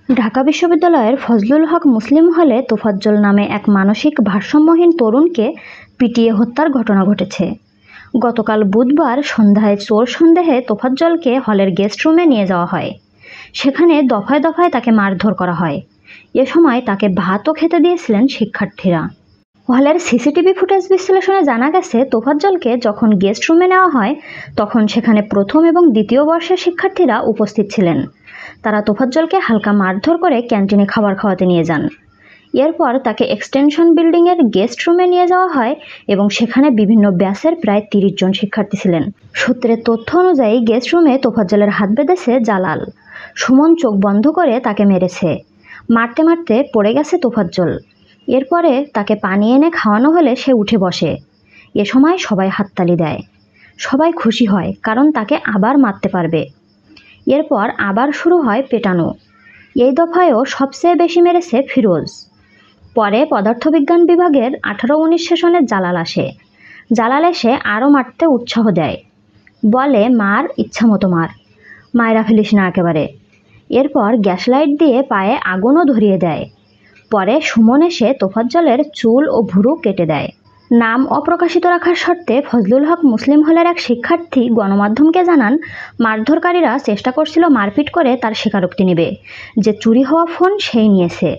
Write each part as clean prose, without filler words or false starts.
ঢাকা বিশ্ববিদ্যালয়ের ফজলুল হক মুসলিম হলে তোফাজ্জল নামে এক মানসিক ভারসাম্যহীন তরুণকে পিটিয়ে হত্যার ঘটনা ঘটেছে। গতকাল বুধবার সন্ধ্যায় চোর সন্দেহে তোফাজ্জলকে হলের গেস্ট রুমে নিয়ে যাওয়া হয়। সেখানে দফায় দফায় তাকে মারধর করা হয়। এ সময় তাকে ভাতও খেতে দিয়েছিলেন শিক্ষার্থীরা। হলের সিসিটিভি ফুটেজ বিশ্লেষণে জানা গেছে, তোফাজ্জলকে যখন গেস্ট রুমে নেওয়া হয় তখন সেখানে প্রথম এবং দ্বিতীয় বর্ষের শিক্ষার্থীরা উপস্থিত ছিলেন। তারা তোফাজ্জলকে হালকা মারধর করে ক্যান্টিনে খাবার খাওয়াতে নিয়ে যান। এরপর তাকে এক্সটেনশন বিল্ডিংয়ের গেস্ট রুমে নিয়ে যাওয়া হয় এবং সেখানে বিভিন্ন ব্যাচের প্রায় 30 জন শিক্ষার্থী ছিলেন। সূত্রের তথ্য অনুযায়ী গেস্ট রুমে তোফাজ্জলের হাত বেঁধেছে জালাল। সুমন চোখ বন্ধ করে তাকে মেরেছে। মারতে মারতে পড়ে গেছে তোফাজ্জল। এরপরে তাকে পানি এনে খাওয়ানো হলে সে উঠে বসে। এ সময় সবাই হাততালি দেয়। সবাই খুশি হয়, কারণ তাকে আবার মারতে পারবে। এরপর আবার শুরু হয় পেটানো। এই দফায়ও সবচেয়ে বেশি মেরেছে ফিরোজ। পরে পদার্থবিজ্ঞান বিভাগের 18-19 সেশনের জালাল আসে। জালাল এসে আরও মারতে উৎসাহ দেয়, বলে মার, ইচ্ছামতো মার, মায়েরা ফেলিস না একেবারে। এরপর গ্যাস লাইট দিয়ে পায়ে আগুনও ধরিয়ে দেয়। পরে সুমন এসে তোফাজ্জলের চুল ও ভুরু কেটে দেয়। নাম অপ্রকাশিত রাখার শর্তে ফজলুল হক মুসলিম হলের এক শিক্ষার্থী গণমাধ্যমকে জানান, মারধরকারীরা চেষ্টা করছিল মারপিট করে তার স্বীকারোক্তি নেবে যে চুরি হওয়া ফোন সেই নিয়েছে।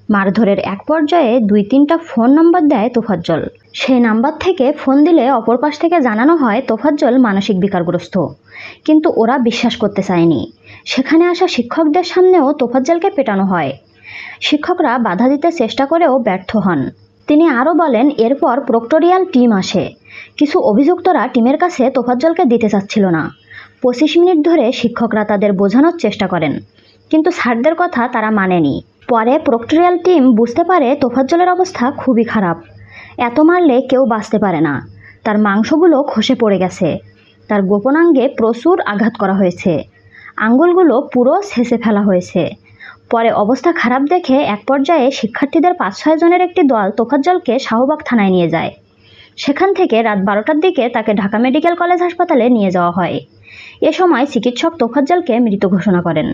মারধরের এক পর্যায়ে 2-3টা ফোন নম্বর দেয় তোফাজ্জল। সেই নাম্বার থেকে ফোন দিলে অপর পাশ থেকে জানানো হয় তোফাজ্জল মানসিক বিকারগ্রস্ত, কিন্তু ওরা বিশ্বাস করতে চায়নি। সেখানে আসা শিক্ষকদের সামনেও তোফাজ্জলকে পেটানো হয়। শিক্ষকরা বাধা দিতে চেষ্টা করেও ব্যর্থ হন। তিনি আরও বলেন, এরপর প্রক্টোরিয়াল টিম আসে। কিছু অভিযুক্তরা টিমের কাছে তোফাজ্জলকে দিতে চাচ্ছিল না। 25 মিনিট ধরে শিক্ষকরা তাদের বোঝানোর চেষ্টা করেন, কিন্তু স্যারদের কথা তারা মানেনি। পরে প্রক্টোরিয়াল টিম বুঝতে পারে তোফাজ্জলের অবস্থা খুবই খারাপ। এত মারলে কেউ বাঁচতে পারে না। তার মাংসগুলো খসে পড়ে গেছে। তার গোপনাঙ্গে প্রচুর আঘাত করা হয়েছে। আঙ্গুলগুলো পুরো ছেঁচে ফেলা হয়েছে। পরে অবস্থা খারাপ দেখে এক পর্যায়ে শিক্ষার্থীদের 5-6 জনের একটি দল তোফাজ্জলকে শাহবাগ থানায় নিয়ে যায়। সেখান থেকে রাত 12টার দিকে তাকে ঢাকা মেডিকেল কলেজ হাসপাতালে নিয়ে যাওয়া হয়। এ সময় চিকিৎসক তোফাজ্জলকে মৃত ঘোষণা করেন।